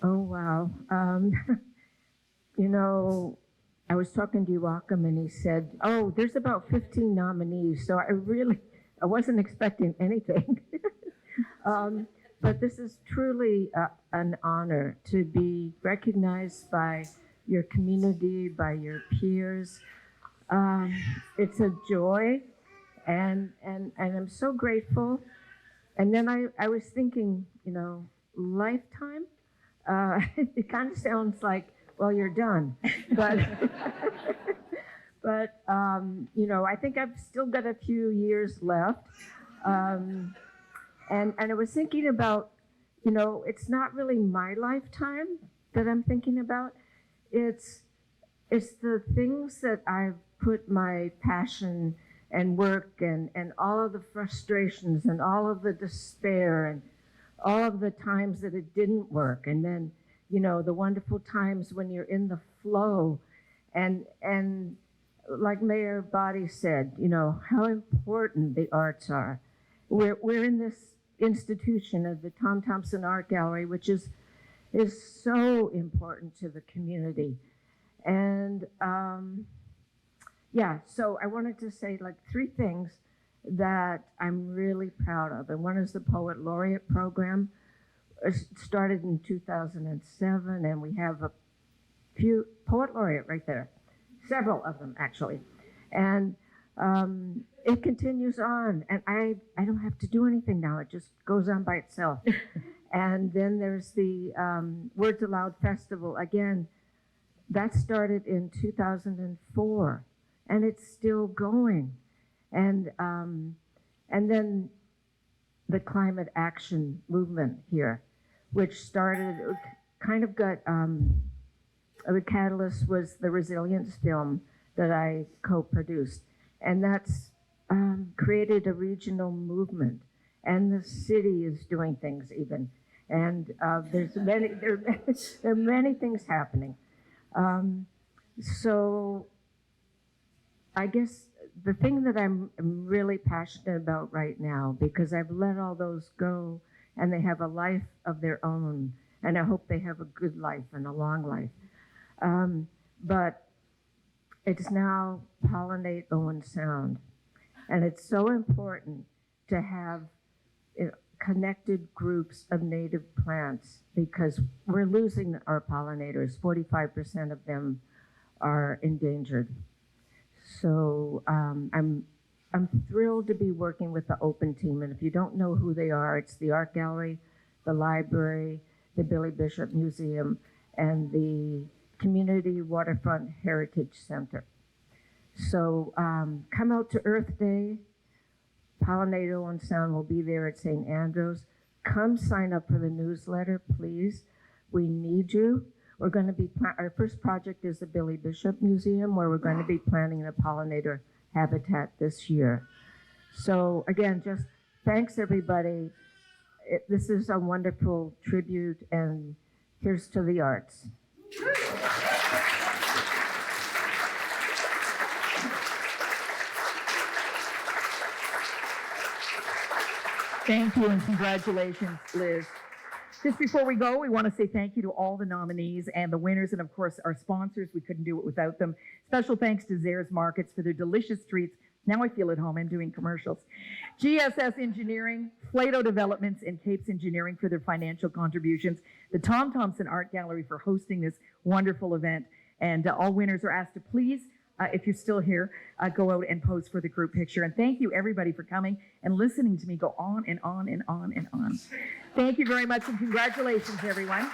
Oh, wow. You know, I was talking to Joachim and he said, oh, there's about 15 nominees. So I wasn't expecting anything. um, but this is truly an honor to be recognized by your community, by your peers. Um, it's a joy and I'm so grateful. And then I was thinking, lifetime. It kind of sounds like, well, you're done, but I think I've still got a few years left. Um, and I was thinking about, it's not really my lifetime that I'm thinking about. It's it's the things that I've put my passion and work and all of the frustrations and all of the despair and all of the times that it didn't work, and then the wonderful times when you're in the flow, and like Mayor Body said, how important the arts are. We're in this institution of the Tom Thompson Art Gallery, which is so important to the community. And so I wanted to say like three things that I'm really proud of. And one is the Poet Laureate program. It started in 2007, and we have a few Poet Laureate right there, several of them actually. And it continues on, and I don't have to do anything now. It just goes on by itself. And then there's the Words Aloud Festival. Again, that started in 2004, and it's still going. And then the climate action movement here, which started, kind of got, the catalyst was the Resilience film that I co-produced. And that's created a regional movement. And the city is doing things even. And there are many things happening. So I guess the thing that I'm really passionate about right now, because I've let all those go and they have a life of their own, and I hope they have a good life and a long life. But it's now Pollinate Owen Sound. And it's so important to have connected groups of native plants, because we're losing our pollinators. 45% of them are endangered. So I'm thrilled to be working with the Open Team. And if you don't know who they are, it's the Art Gallery, the library, the Billy Bishop Museum, and the Community Waterfront Heritage Center. So come out to Earth Day. Pollinate Owen Sound will be there at St. Andrews. Come sign up for the newsletter, please. We need you. We're going to be, our first project is the Billy Bishop Museum, where we're going to be planting a pollinator habitat this year. So again, just thanks everybody. This is a wonderful tribute, and here's to the arts. Thank you and congratulations, Liz. Just before we go, we want to say thank you to all the nominees and the winners, and of course our sponsors. We couldn't do it without them. Special thanks to Zare's Markets for their delicious treats. Now I feel at home. I'm doing commercials. GSS Engineering, Plato Developments, and Capes Engineering for their financial contributions. The Tom Thompson Art Gallery for hosting this wonderful event. And all winners are asked to please, if you're still here, go out and pose for the group picture. And thank you everybody for coming and listening to me go on and on and on and on. Thank you very much, and congratulations, everyone.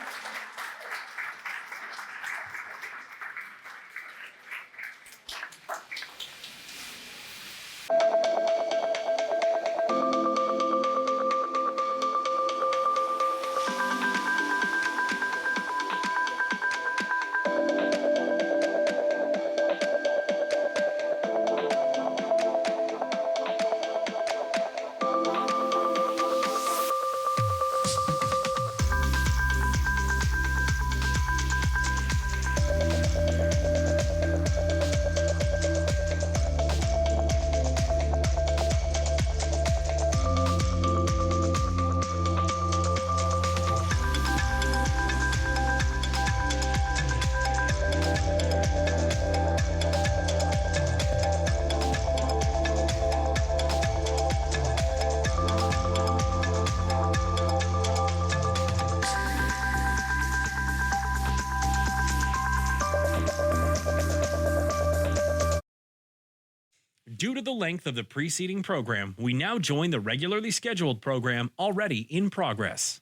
Due to the length of the preceding program, we now join the regularly scheduled program already in progress.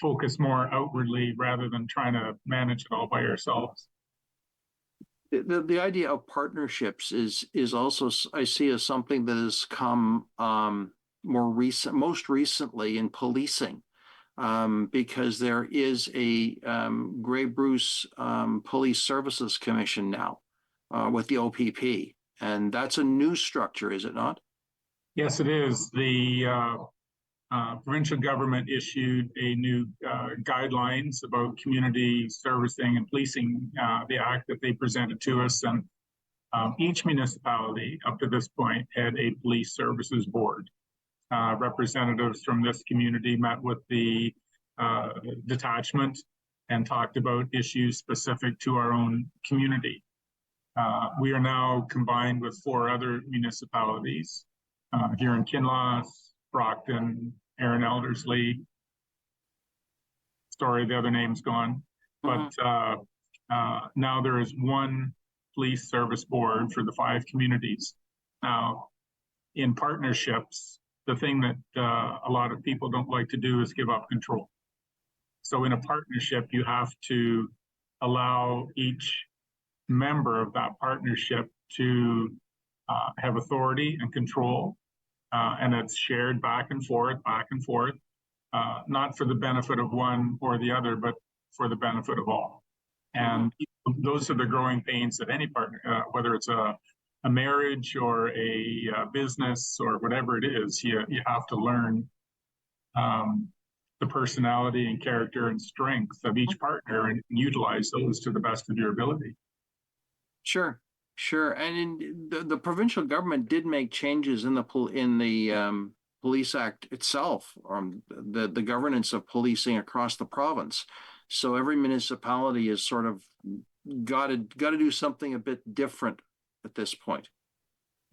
Focus more outwardly rather than trying to manage it all by ourselves. The idea of partnerships is also, I see, as something that has come most recently in policing, because there is a Grey Bruce Police Services Commission now with the OPP, and that's a new structure, is it not? Yes, it is. The provincial government issued a new guidelines about community servicing and policing, the act that they presented to us. And each municipality up to this point had a police services board. Representatives from this community met with the detachment and talked about issues specific to our own community. We are now combined with 4 other municipalities here in Kinloss, Brockton, Aaron Eldersley. Sorry, the other name's gone. But now there is one police service board for the 5 communities. Now, in partnerships, the thing that a lot of people don't like to do is give up control. So in a partnership, you have to allow each member of that partnership to have authority and control. And it's shared back and forth, not for the benefit of one or the other, but for the benefit of all. And those are the growing pains of any partner, whether it's a marriage or a business or whatever it is. You have to learn the personality and character and strength of each partner and utilize those to the best of your ability. Sure. Sure, and the provincial government did make changes in the Police Act itself, the governance of policing across the province. So every municipality is sort of got to do something a bit different at this point.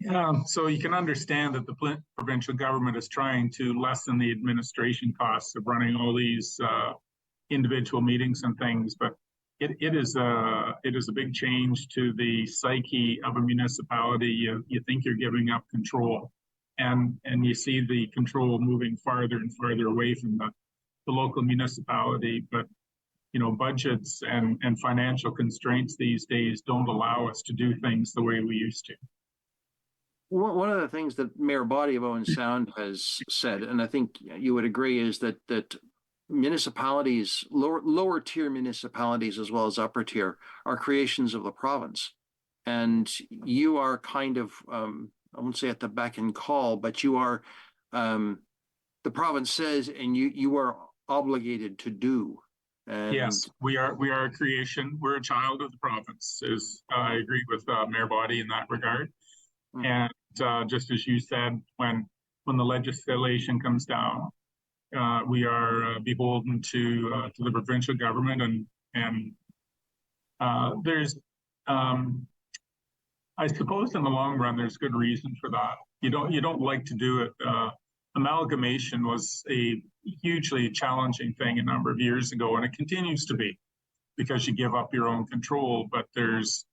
Yeah, so you can understand that the provincial government is trying to lessen the administration costs of running all these individual meetings and things, but it is a big change to the psyche of a municipality. You think you're giving up control, and you see the control moving farther and farther away from the local municipality. But budgets and financial constraints these days don't allow us to do things the way we used to. One of the things that Mayor Body of Owen Sound has said, and I think you would agree, is that municipalities, lower tier municipalities as well as upper tier, are creations of the province. And you are kind of, I won't say at the beck and call, but you are, the province says, and you are obligated to do. And yes, we are a creation. We're a child of the province. I agree with Mayor Body in that regard. And just as you said, when the legislation comes down, we are beholden to the provincial government, and there's, I suppose, in the long run, there's good reason for that. You don't like to do it. Amalgamation was a hugely challenging thing a number of years ago, and it continues to be, because you give up your own control. But there's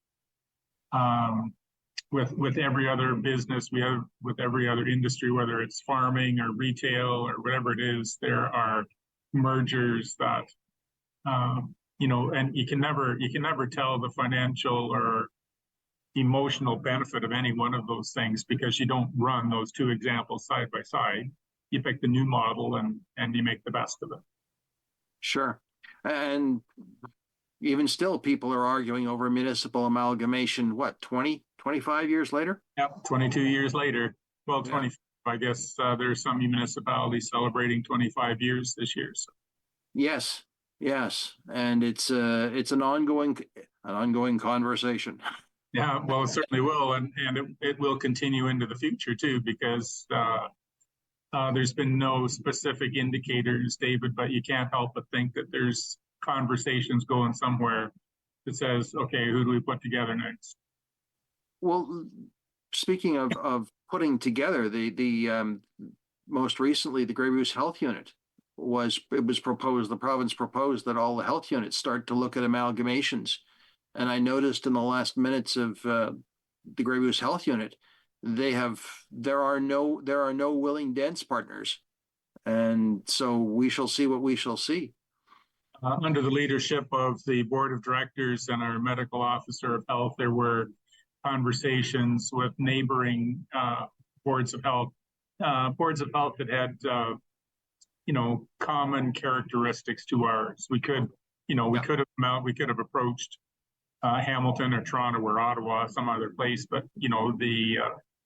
with every other business, with every other industry, whether it's farming or retail or whatever it is, there are mergers that, and you can never tell the financial or emotional benefit of any one of those things, because you don't run those 2 examples side by side. You pick the new model and you make the best of it. Sure. And even still, people are arguing over municipal amalgamation, 25 years later? Yep, 22 years later. Well, 25, I guess. There's some municipalities celebrating 25 years this year. So. Yes, and it's an ongoing conversation. Yeah, well, it certainly will, and it will continue into the future too, because there's been no specific indicators, David, but you can't help but think that there's conversations going somewhere that says, okay, who do we put together next? Well, speaking of putting together, the most recently, the Grey Bruce Health Unit was proposed. The province proposed that all the health units start to look at amalgamations And I noticed in the last minutes of the Grey Goose Health Unit, there are no willing dance partners, and so we shall see what we shall see. Under the leadership of the board of directors and our medical officer of health, there were conversations with neighboring boards of health that had common characteristics to ours. We could have approached Hamilton or Toronto or Ottawa, some other place, but the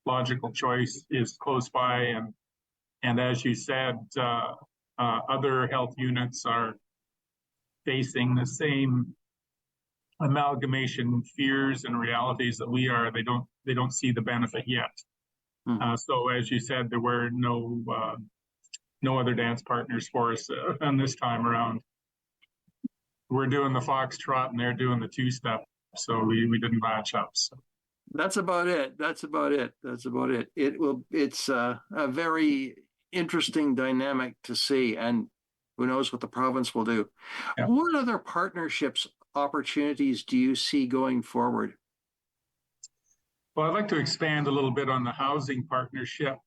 logical choice is close by, and as you said, other health units are facing the same amalgamation fears and realities that we are. They don't see the benefit yet. So as you said, there were no other dance partners for us on this time around. We're doing the foxtrot and they're doing the two-step, so we didn't match up. So. That's about it. It's a very interesting dynamic to see, and who knows what the province will do. Yeah. What other partnerships opportunities do you see going forward? Well, I'd like to expand a little bit on the housing partnership.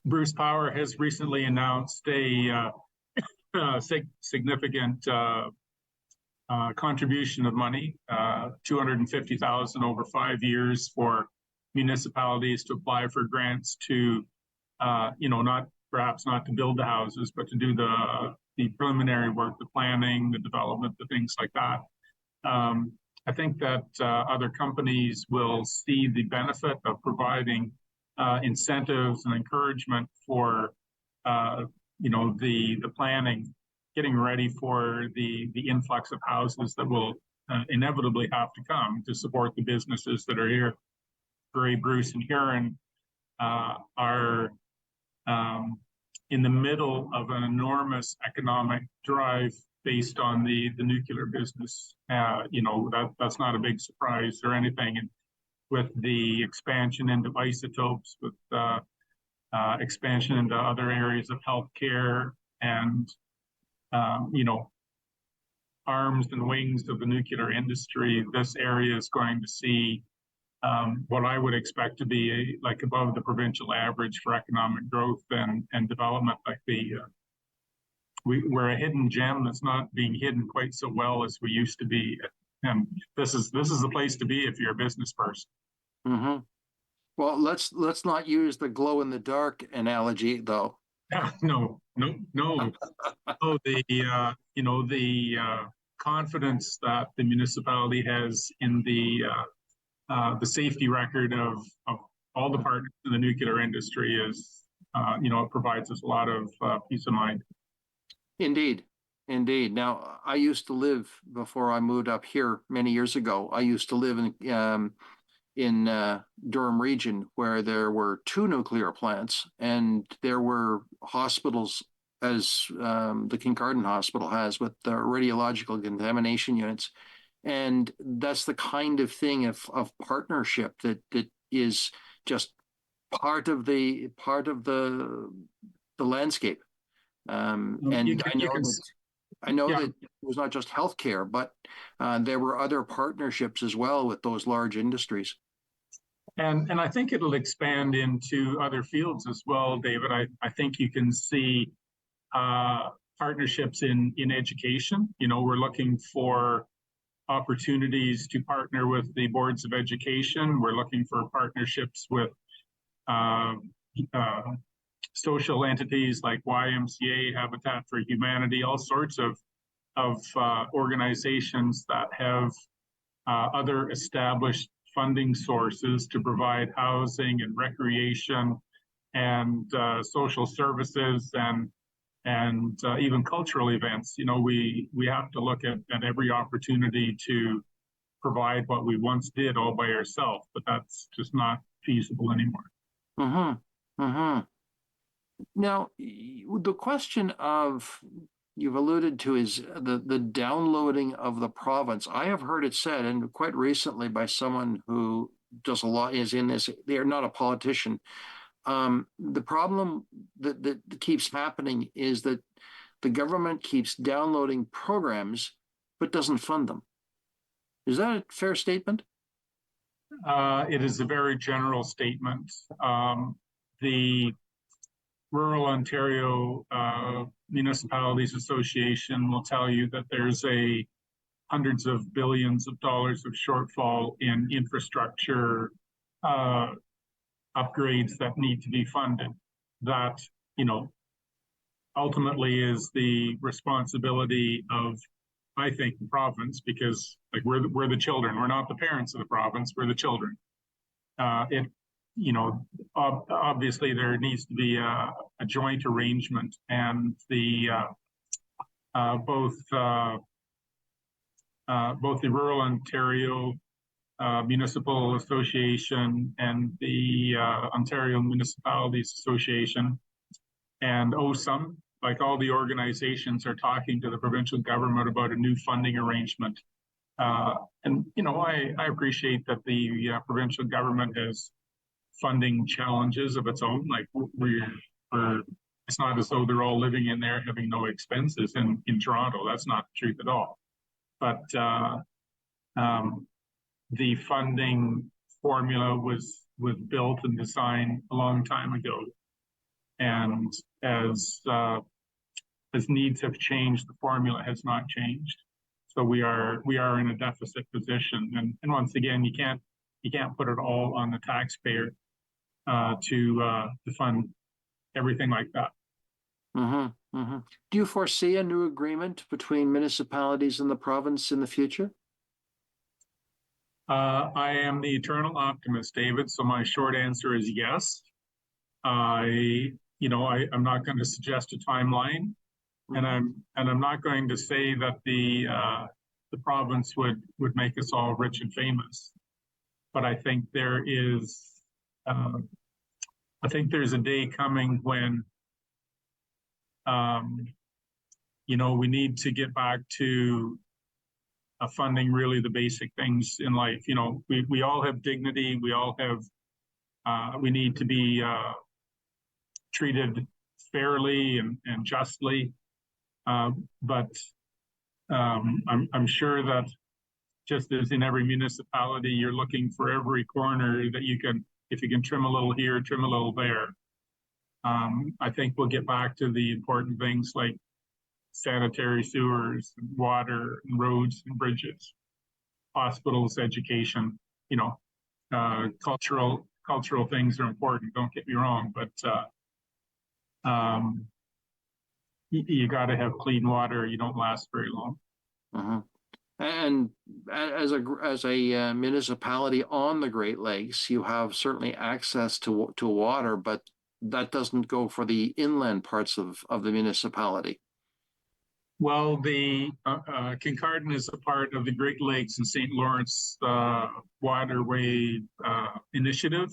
Bruce Power has recently announced a significant contribution of money, $250,000 over 5 years for municipalities to apply for grants to, perhaps not to build the houses, but to do the preliminary work, the planning, the development, the things like that. I think that other companies will see the benefit of providing incentives and encouragement for, the planning, getting ready for the influx of houses that will inevitably have to come to support the businesses that are here. Grey, Bruce, and Huron are in the middle of an enormous economic drive based on the nuclear business. That's not a big surprise or anything. And with the expansion into isotopes, with expansion into other areas of healthcare, and arms and wings of the nuclear industry, this area is going to see what I would expect to be like above the provincial average for economic growth and development. Like we're a hidden gem that's not being hidden quite so well as we used to be, and this is the place to be if you're a business person. Mm-hmm. Well, let's not use the glow in the dark analogy, though. No. Oh, the confidence that the municipality has in the safety record of all the partners in the nuclear industry is, it provides us a lot of peace of mind. Indeed. Now, I used to live, before I moved up here many years ago, I used to live in Durham region, where there were 2 nuclear plants, and there were hospitals, as the Kincardine Hospital has, with the radiological contamination units. And that's the kind of thing of partnership that is just part of the landscape. And I know that it was not just healthcare, but there were other partnerships as well with those large industries. And I think it'll expand into other fields as well, David. I think you can see partnerships in education. We're looking for opportunities to partner with the boards of education. We're looking for partnerships with social entities like YMCA, Habitat for Humanity, all sorts of organizations that have other established funding sources to provide housing and recreation and social services and even cultural events. We have to look at every opportunity to provide what we once did all by ourselves, but that's just not feasible anymore. Now, the question of, you've alluded to, is the downloading of the province. I have heard it said, and quite recently by someone who does a lot, is in this, they're not a politician. The problem that keeps happening is that the government keeps downloading programs, but doesn't fund them. Is that a fair statement? It is a very general statement. The Rural Ontario Municipalities Association will tell you that there's hundreds of billions of dollars of shortfall in infrastructure upgrades that need to be funded. That, ultimately is the responsibility of, I think, the province, because like we're the children. We're not the parents of the province. We're the children. Obviously there needs to be a joint arrangement, and both the Rural Ontario Municipal Association and the Ontario Municipalities Association and OSUM, like all the organizations, are talking to the provincial government about a new funding arrangement. And I appreciate that the provincial government has funding challenges of its own. Like it's not as though they're all living in there having no expenses in Toronto. That's not the truth at all. But the funding formula was built and designed a long time ago, and as needs have changed, the formula has not changed. So we are in a deficit position, and once again, you can't put it all on the taxpayer to fund everything like that. Mm-hmm, mm-hmm. Do you foresee a new agreement between municipalities and the province in the future? I am the eternal optimist, David. So my short answer is yes. I'm not going to suggest a timeline, and I'm not going to say that the province would make us all rich and famous. But I think there's a day coming when we need to get back to funding really the basic things in life. We all have dignity. We all have. We need to be treated fairly and justly. But I'm sure that just as in every municipality, you're looking for every corner that you can, if you can trim a little here, trim a little there. I think we'll get back to the important things like sanitary sewers, and water, and roads and bridges, hospitals, education. Cultural things are important. Don't get me wrong, but you got to have clean water. You don't last very long. Uh-huh. And as a municipality on the Great Lakes, you have certainly access to water, but that doesn't go for the inland parts of the municipality. Well, the Kincardine is a part of the Great Lakes and St. Lawrence Waterway Initiative,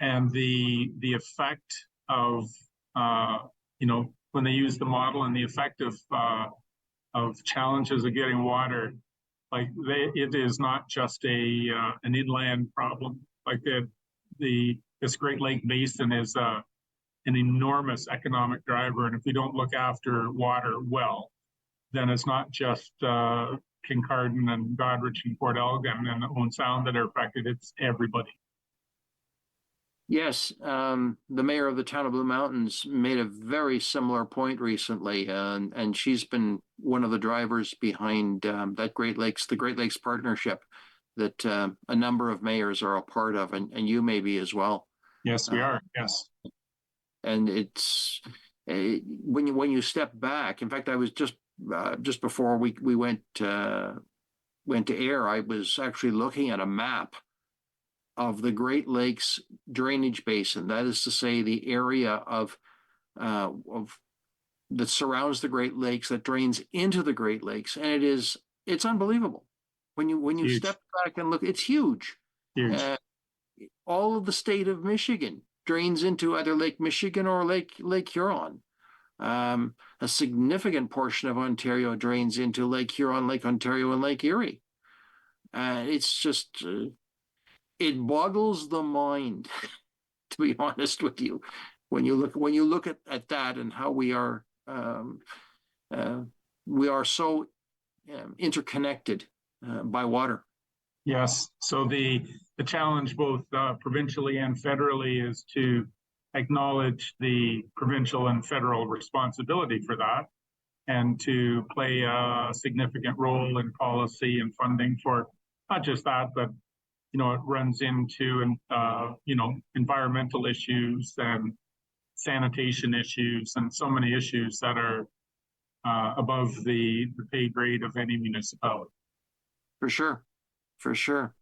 and the effect of when they use the model and the effect of challenges of getting water, like it is not just an inland problem. Like this Great Lake Basin is an enormous economic driver, and if we don't look after water well, then it's not just Kincardine and Goderich and Port Elgin and Owen Sound that are affected, it's everybody. Yes, the mayor of the town of Blue Mountains made a very similar point recently, and she's been one of the drivers behind the Great Lakes Partnership that a number of mayors are a part of, and you may be as well. Yes, we are. Yes. And it's when you step back. In fact, I was just before we went to air, I was actually looking at a map of the Great Lakes drainage basin. That is to say, the area of that surrounds the Great Lakes, that drains into the Great Lakes, and it's unbelievable when you step back and look. It's huge. Huge. All of the state of Michigan drains into either Lake Michigan or Lake Huron. A significant portion of Ontario drains into Lake Huron, Lake Ontario, and Lake Erie. It's just it boggles the mind, to be honest with you, when you look at that and how we are so interconnected by water. Yes. So the challenge both provincially and federally is to acknowledge the provincial and federal responsibility for that, and to play a significant role in policy and funding for not just that, but it runs into environmental issues and sanitation issues and so many issues that are above the pay grade of any municipality. For sure. For sure.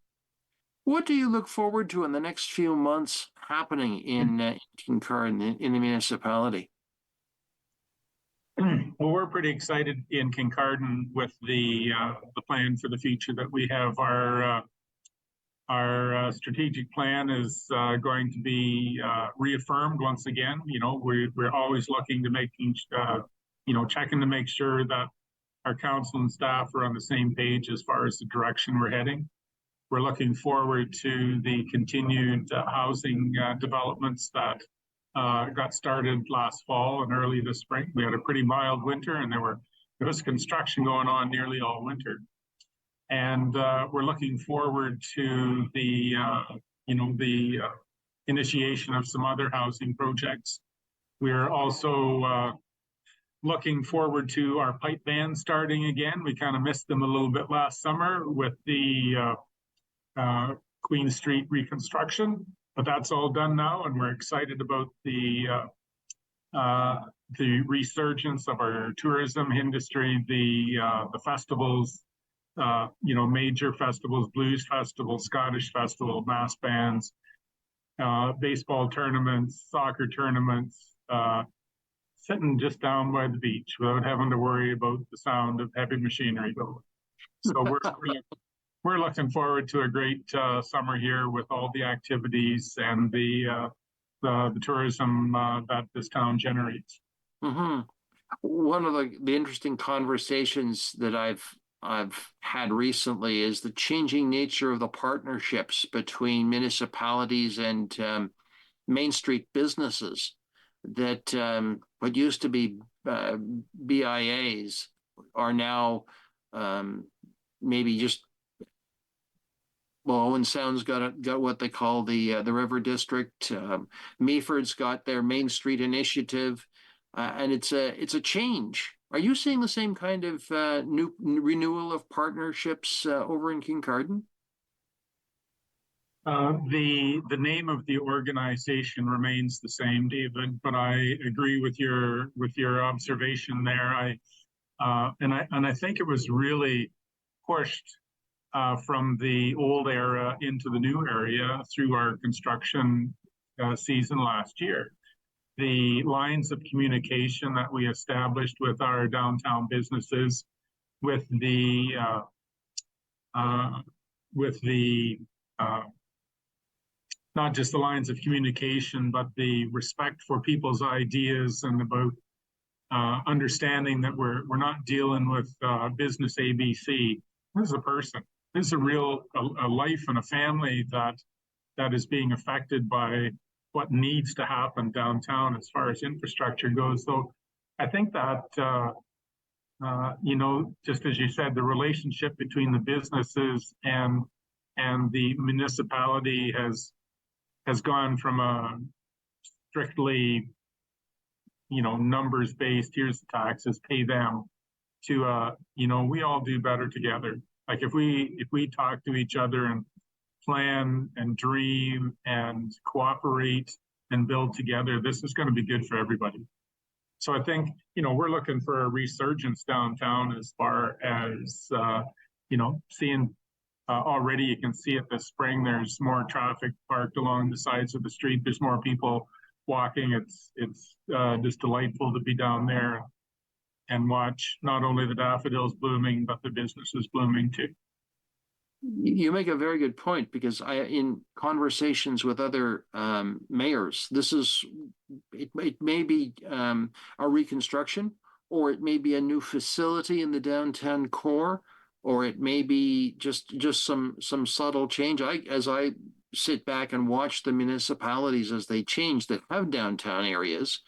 What do you look forward to in the next few months happening in Kincardine, in the municipality? Well, we're pretty excited in Kincardine with the plan for the future that we have. Our strategic plan is going to be reaffirmed once again. We're always looking to checking to make sure that our council and staff are on the same page as far as the direction we're heading. We're looking forward to the continued housing developments that got started last fall and early this spring. We had a pretty mild winter, and there was construction going on nearly all winter. And we're looking forward to the initiation of some other housing projects. We're also looking forward to our pipe band starting again. We kind of missed them a little bit last summer with the Queen Street reconstruction, but that's all done now, and we're excited about the resurgence of our tourism industry, the festivals, major festivals, blues festival, Scottish festival, mass bands, baseball tournaments, soccer tournaments, sitting just down by the beach without having to worry about the sound of heavy machinery going. So we're looking forward to a great summer here with all the activities and the tourism that this town generates. Mm-hmm. One of the interesting conversations that I've had recently is the changing nature of the partnerships between municipalities and Main Street businesses. That what used to be BIAs are now maybe just. Well, Owen Sound's got what they call the River District. Meaford's got their Main Street initiative, and it's a change. Are you seeing the same kind of new renewal of partnerships over in Kincardine? The name of the organization remains the same, David, but I agree with your observation there. I think it was really pushed from the old era into the new area through our construction season last year. The lines of communication that we established with our downtown businesses, with the not just the lines of communication, but the respect for people's ideas and about understanding that we're not dealing with business ABC. This is a person. This is a life and a family that is being affected by what needs to happen downtown as far as infrastructure goes. So I think that, just as you said, the relationship between the businesses and the municipality has gone from a strictly, numbers based, here's the taxes, pay them, to we all do better together. Like if we talk to each other and plan and dream and cooperate and build together, this is going to be good for everybody. So I think, we're looking for a resurgence downtown as far as, seeing already you can see it this spring, there's more traffic parked along the sides of the street. There's more people walking. It's just delightful to be down there and watch not only the daffodils blooming, but the businesses blooming too. You make a very good point, because in conversations with other mayors, it may be a reconstruction, or it may be a new facility in the downtown core, or it may be just some subtle change. As I sit back and watch the municipalities as they change that have downtown areas,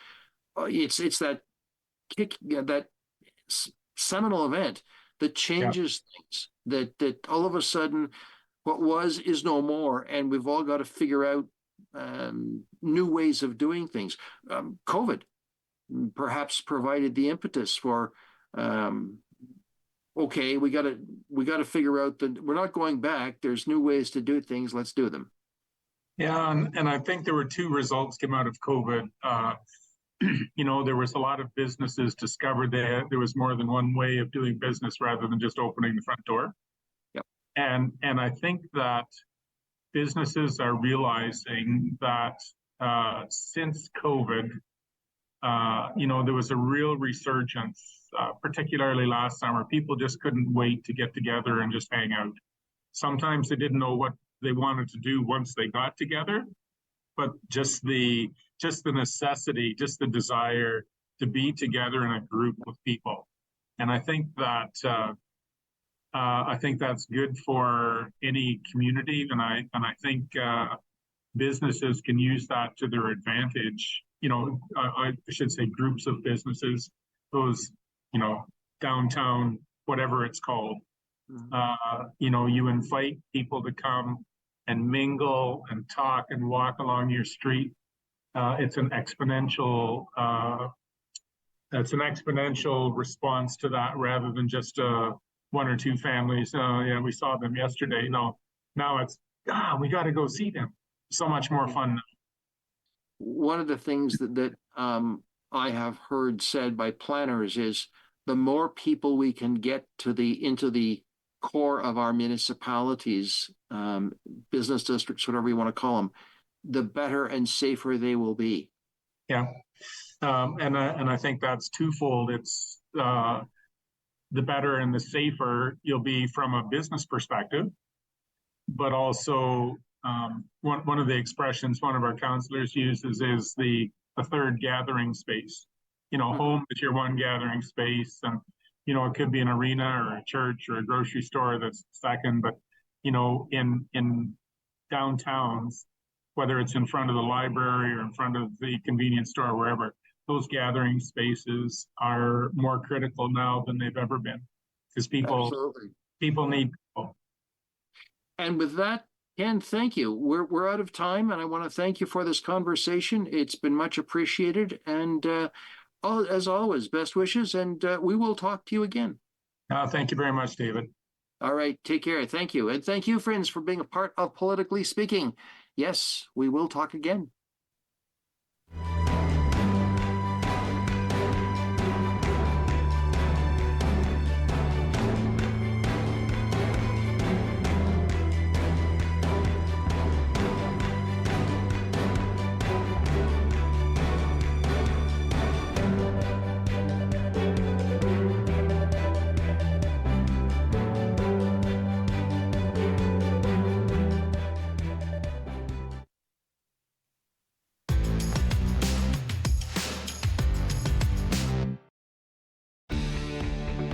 it's that kick, that seminal event that changes things. that all of a sudden what was is no more, and we've all got to figure out new ways of doing things. COVID perhaps provided the impetus for okay, we got to figure out that we're not going back. There's new ways to do things. Let's do them. Yeah, and I think there were two results came out of COVID. There was a lot of businesses discovered that there was more than one way of doing business rather than just opening the front door. Yep. And I think that businesses are realizing that since COVID, there was a real resurgence, particularly last summer. People just couldn't wait to get together and just hang out. Sometimes they didn't know what they wanted to do once they got together, but just the necessity, just the desire to be together in a group with people. And I think that's good for any community, and I think businesses can use that to their advantage. I should say groups of businesses, those downtown, whatever it's called. You invite people to come and mingle and talk and walk along your street. It's an exponential response to that, rather than just one or two families. We saw them yesterday. No, now it's we got to go see them. So much more fun now. One of the things that I have heard said by planners is the more people we can get into the core of our municipalities, business districts, whatever you want to call them, the better and safer they will be. Yeah, and I think that's twofold. It's the better and the safer you'll be from a business perspective, but also one of the expressions one of our councillors uses is the third gathering space. Home is your one gathering space, and it could be an arena or a church or a grocery store that's second. But in downtowns, whether it's in front of the library or in front of the convenience store, wherever, those gathering spaces are more critical now than they've ever been, because people need people. And with that, Ken, thank you. We're out of time, and I want to thank you for this conversation. It's been much appreciated, and as always, best wishes, and we will talk to you again. Thank you very much, David. All right, take care. Thank you. And thank you, friends, for being a part of Politically Speaking. Yes, we will talk again.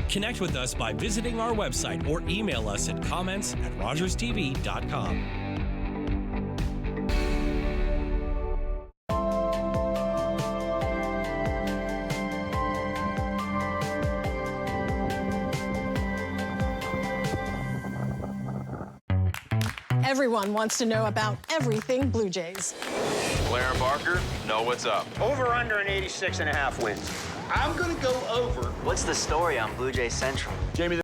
Connect with us by visiting our website or email us at comments@rogerstv.com. Everyone wants to know about everything Blue Jays. Blair and Barker know what's up. Over under an 86.5 wins. I'm going to go over. What's the story on Blue Jay Central? Jamie,